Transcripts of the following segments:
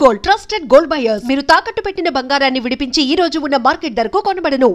Gold, trusted gold buyers. మీరు తాకట్టు పెట్టిన బంగారాన్ని విడిపించి ఈ రోజు ఉన్న మార్కెట్ ధరకు కొనబడను.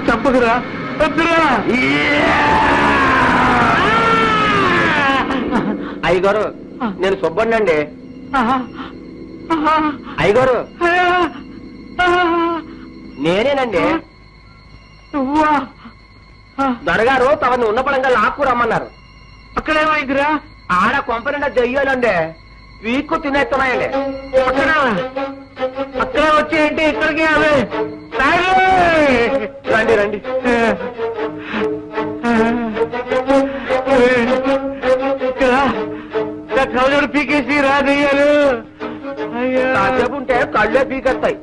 చంపకురా అయ్యగారు, నేను సుబ్బన్నండి. అయ్యగారు, నేనేనండి. దొరగారు తమని ఉన్న పడంగా లాక్కు రమ్మన్నారు. అక్కడేమైందిరా? ఆడ కొంపనిండా దెయ్యాలండి, వీక్కు తినేస్తున్నాయండి. అక్కడే వచ్చేయండి, ఇక్కడికి అవి రండి రండి. కళ్ళు పీకేసి రాదయ్యారు. కాసేపు ఉంటే కళ్ళే పీకేస్తాయి.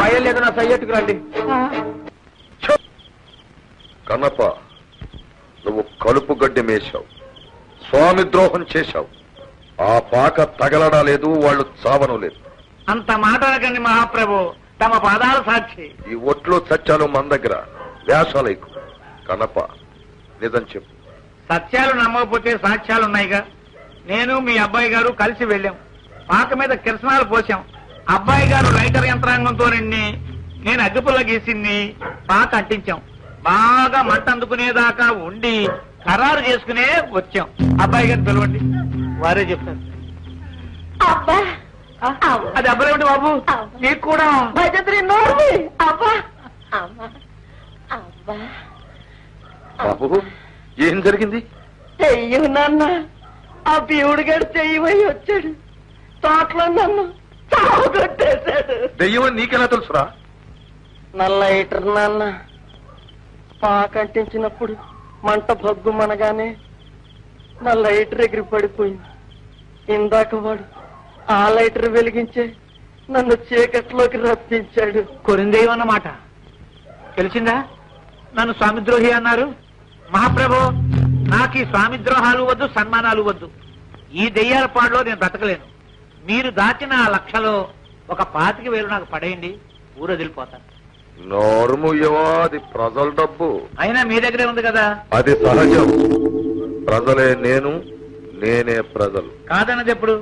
భయం లేదు, నా సయ్యట్టుకు రండి. కన్నప్ప, నువ్వు కలుపు గడ్డి మేశావు, స్వామి ద్రోహం చేశావు. ఆ పాక తగలడా లేదు, వాళ్ళు చావను లేదు. అంత మాట అనకండి మహాప్రభు, తమ పాదాల సాక్షి. ఈ ఒట్లు సత్యాలు మన దగ్గర, వేషాలైకు. కన్నప్ప, నిజం చెప్పు. సత్యాలు నమ్మకపోతే సాక్ష్యాలున్నాయిగా. నేను మీ అబ్బాయి గారు కలిసి వెళ్ళాం, పాక మీద కిరసనాలు పోసాం. అబ్బాయి గారు లైటర్ యంత్రాంగంతో నేను అగ్గిపుల్ల గీసింది పాక అంటించాం. బాగా మంట అందుకునేదాకా ఉండి ఖరారు చేసుకునే వచ్చాం. అబ్బాయి గారిని పిలవండి, వారే చెప్తారు. అది అబ్బాయి బాబు, నీకు కూడా బాబు ఏం జరిగింది? చెయ్యి నాన్న, ఆ పీవుడు గారు చెయ్యమై వచ్చాడు. తోటలో నన్ను కొట్టేశాడు. దెయ్యం నీకెలా తెలుసురా? నల్ల లైటర్ నాన్న, పాకంటించినప్పుడు మంట భగ్గు మనగానే నా లైటర్ ఎగిరి పడిపోయింది. ఇందాక వాడు ఆ లైటర్ వెలిగించే నన్ను చీకట్లోకి రప్పించాడు. కొరిందేయం అన్నమాట తెలిసిందా? నన్ను స్వామిద్రోహి అన్నారు. మహాప్రభు, నాకు ఈ స్వామిద్రోహాలు వద్దు, సన్మానాలు వద్దు. ఈ దెయ్యాల పాడులో నేను బ్రతకలేను. మీరు దాచిన ఆ లక్షలో ఒక 25,000 నాకు పడేయండి, ఊరు వదిలిపోతాను. నోరుముయ్యవా, అది ప్రజల డబ్బు. అయినా మీ దగ్గరే ఉంది కదా. అది సహజం. ప్రజలే నేను, నేనే ప్రజలు. కాదన్నది ఎప్పుడు?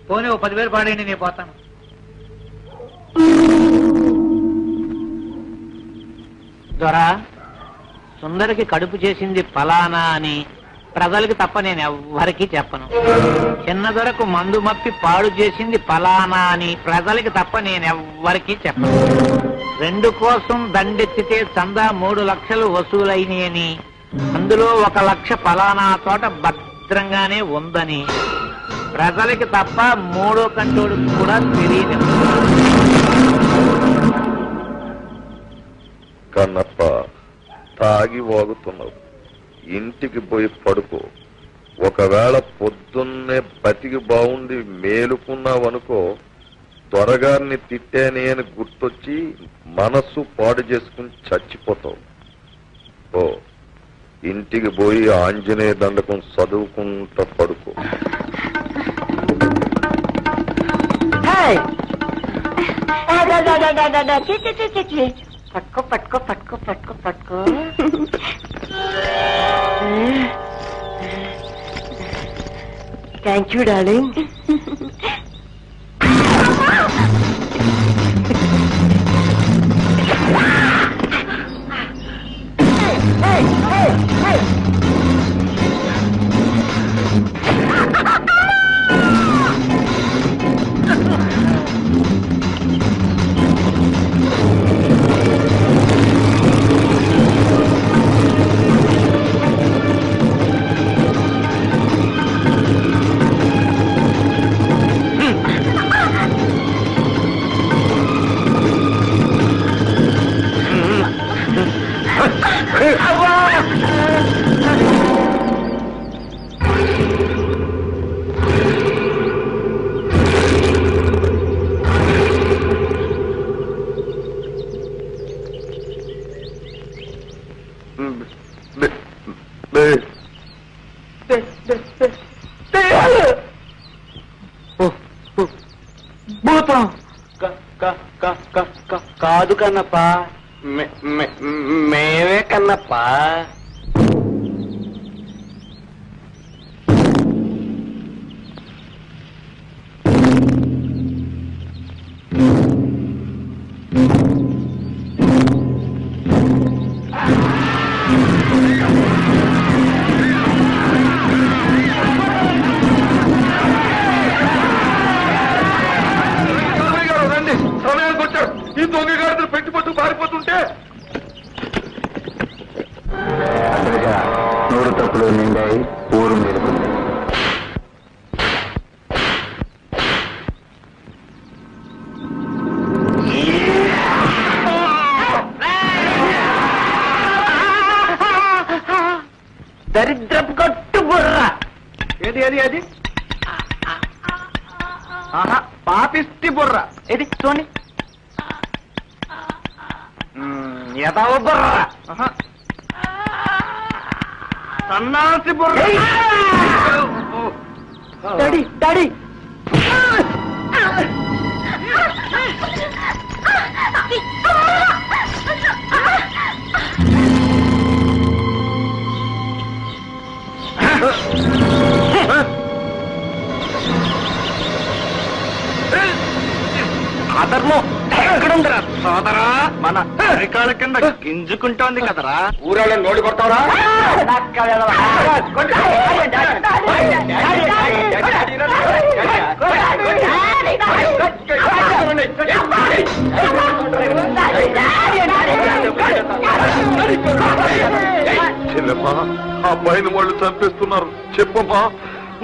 పోనీ ఓ 10,000 పాడేయండి, నేను పోతాను. దొరా, సుందరికి కడుపు చేసింది ఫలానా అని ప్రజలకి తప్ప నేను ఎవ్వరికీ చెప్పను. చిన్న దొరకు మందు మప్పి పాడు చేసింది ఫలానా అని ప్రజలకి తప్ప నేను ఎవ్వరికీ చెప్పను. 2 కోసం దండెత్తితే చందా 3 లక్షలు వసూలైనయని, అందులో 1 లక్ష ఫలానా చోట భద్రంగానే ఉందని ప్రజలకి తప్ప 3వ కంటోడు కూడా తెలియదు. కన్నప్ప, తాగి వాగుతున్నావు. ఇంటికి పోయి పడుకో. ఒకవేళ పొద్దున్నే బతికి బాగుండి మేలుకున్నావనుకో, త్వరగారిని తిట్టానే అని గుర్తొచ్చి మనస్సు పాడు చేసుకుని చచ్చిపోతావు. ఓ, ఇంటికి పోయి ఆంజనేయ దండకం చదువుకుంటా పడుకో. పట్టుకో పట్టుకో పట్టుకో పట్టుకో పట్టుకో. Thank you darling. భూతం కాదు కన్నప్ప, మేమే కన్నప్ప. ఈ దొంగగాడితో పెట్టిపోతూ పారిపోతుంటే 100 తప్పులు నిండాయి, ఊరు మేలుకుంది. దరిద్రపు కట్టు బుర్ర. ఏది అది అది? ఆహా, పాపిష్టి బుర్ర. ఏది చూడండి. ఎదవ బుర్ర. సన్నాసి బుర్ర. డాడీ డాడీ, సోదరా మన అరికాళ్ళ కింద గింజుకుంటోంది కదరా. ఊరాళ్ళని నోడి కొడతావరా? చెల్లెమ్మా, ఆ అబ్బాయిని వాళ్ళు చంపేస్తున్నారు. చెప్పమ్మా,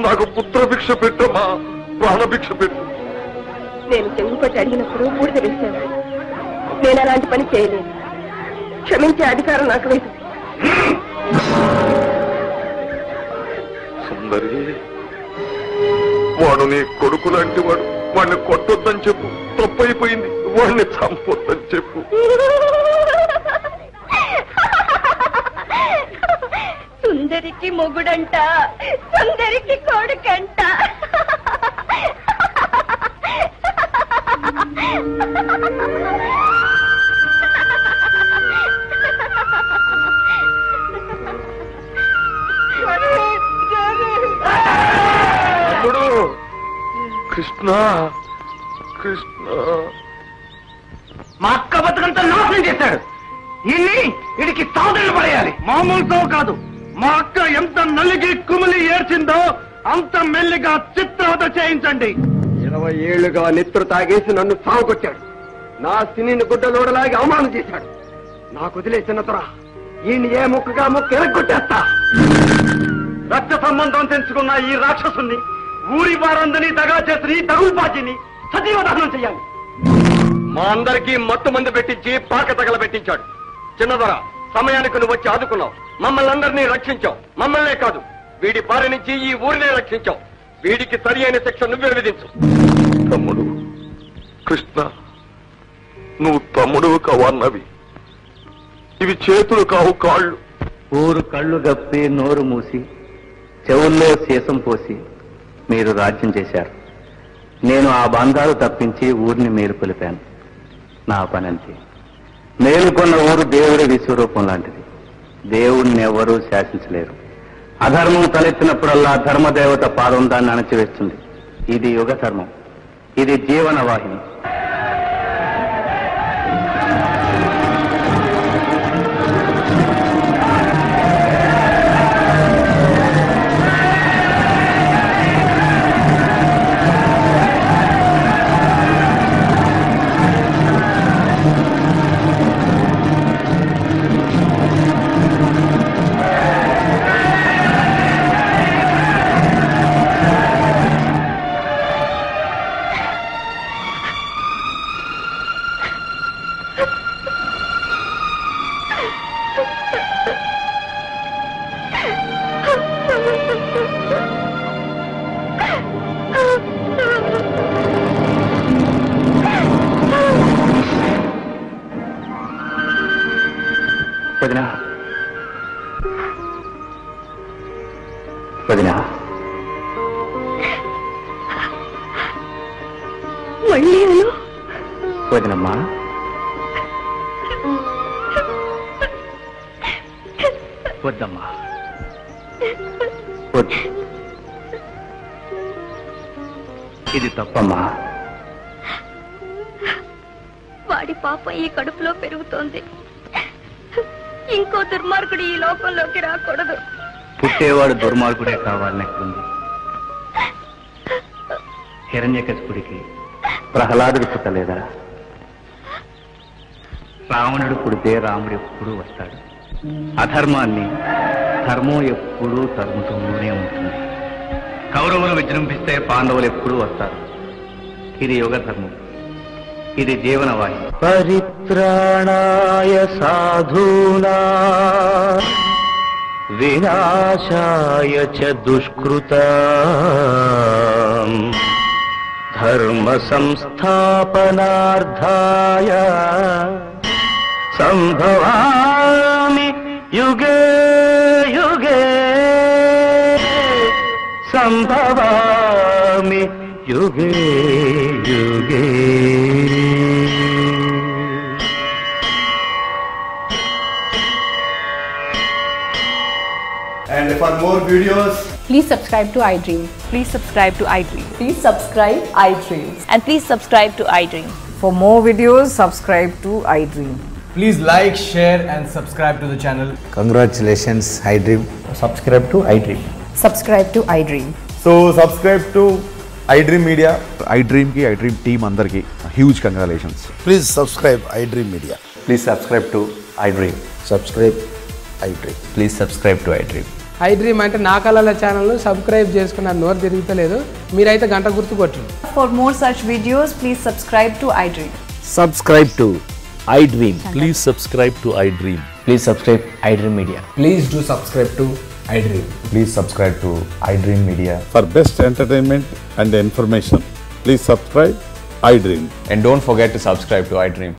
నాకు పుత్రభిక్ష పెట్టమ్మా, ప్రాణభిక్ష పెట్టు. నేను చెంగుపట్టి అడిగినప్పుడు బూడిద వేశాను. నేను అలాంటి పని చేయలేదు. క్షమించే అధికారం నాకు లేదు. సుందరి, వాడు నీ కొడుకు లాంటి వాడు. వాడిని కొట్టొద్దని చెప్పు. తప్పైపోయింది. వాడిని చంపొద్దని చెప్పు. సుందరికి మొగుడంట, సుందరికి కొడుకంట. అల్లుడు కృష్ణ, కృష్ణ మా అక్క బతుకంతా నాశనం చేశాడు. వీడికి తావుదలు పడేయాలి. మామూలుతో కాదు, మా అక్క ఎంత నలిగి కుమిలి ఏడ్చిందో అంత మెల్లిగా చిత్రవత చేయించండి. 20 ఏళ్లుగా నిత్రు తాగేసి నన్ను సాగుకొచ్చాడు. నా సినిని గుడ్డలోడలాగి అవమానం చేశాడు. నాకు వదిలేసిన తర ఈయన ఏ ముక్కగా ముక్క ఎరగొట్టేస్తా. రక్త సంబంధం తెంచుకున్న ఈ రాక్షసుని, ఊరి వారందరినీ దగా చేసిన ఈ తగుల్పాచిని సజీవ దహనం చెయ్యాలి. మా అందరికీ మత్తు మందు పెట్టించి పాక తగలబెట్టించాడు. చిన్నదొర, సమయానికి నువ్వు వచ్చి ఆదుకున్నావు. మమ్మల్ని అందరినీ రక్షించావు. మమ్మల్నే కాదు, వీడి బారి నుంచి ఈ ఊరినే రక్షించావు. వీడికి సరి అయిన శిక్ష నువ్వే విధించు. తమ్ముడు కృష్ణ, నువ్వు తమ్ముడు కావన్నవి. ఇవి చేతులు కావు, కాళ్ళు. ఊరు కళ్ళు గప్పి నోరు మూసి చెవుల్లో సీసం పోసి మీరు రాజ్యం చేశారు. నేను ఆ బంధాలు తప్పించి ఊరిని మేలు కొలిపాను. నా పనంతే. మేలుకొన్న ఊరు దేవుడి విశ్వరూపం లాంటిది. దేవుణ్ణి ఎవరూ శాసించలేరు. అధర్మం తలెత్తినప్పుడల్లా ధర్మదేవత పాదం దాన్ని అణచివేస్తుంది. ఇది యుగ ధర్మం. ఇది జీవన వాహిని. వదినా, వదినా, వదినమ్మా, వద్దమ్మా, వద్దు. ఇది తప్పమ్మా. వాడి పాపం ఈ కడుపులో పెరుగుతోంది. ఇంకో దుర్మార్గుడు ఈ లోకంలోకి రాకూడదు. పుట్టేవాడు దుర్మార్గుడే కావాలనుకుంది. హిరణ్యకశిపుడికి ప్రహ్లాదుడు పుట్టలేదా? రావణుడు పుడితే రాముడు ఎప్పుడూ వస్తాడు. అధర్మాన్ని ధర్మం ఎప్పుడూ తరుముతూనే ఉంటుంది. కౌరవులు విజృంభిస్తే పాండవులు ఎప్పుడూ వస్తారు. ఇది యుగ ధర్మం. ఇది జీవనవాహి. పరిత్రాణాయ సాధూనా వినాశాయ చ దుష్కృతా ధర్మ సంస్థాపనార్థాయ సంభవామి యుగే యుగే సంభవామి యుగే యుగే. And for more videos, please subscribe to iDream. Please subscribe to iDream. Please subscribe iDream. And please subscribe to iDream. For more videos, subscribe to iDream. Please like, share, and subscribe to the channel. Congratulations, iDream. Subscribe to iDream. Subscribe to iDream. So subscribe to iDream Media. iDream ki iDream team andarki huge congratulations. Please subscribe iDream Media. Please subscribe to iDream. Subscribe iDream. Please subscribe to iDream. iDream అంటే నా కళల channel subscribe చేసుకున్న నోరు తిరుగుతలేదు మీరైతే గంట గుర్తు కొట్టండి. For more such videos, please subscribe to iDream. Subscribe to iDream. Please subscribe to iDream. Please subscribe iDream Media. Please do subscribe to iDream. Please subscribe to iDream Media. For best entertainment and information, please subscribe iDream. And don't forget to subscribe to iDream.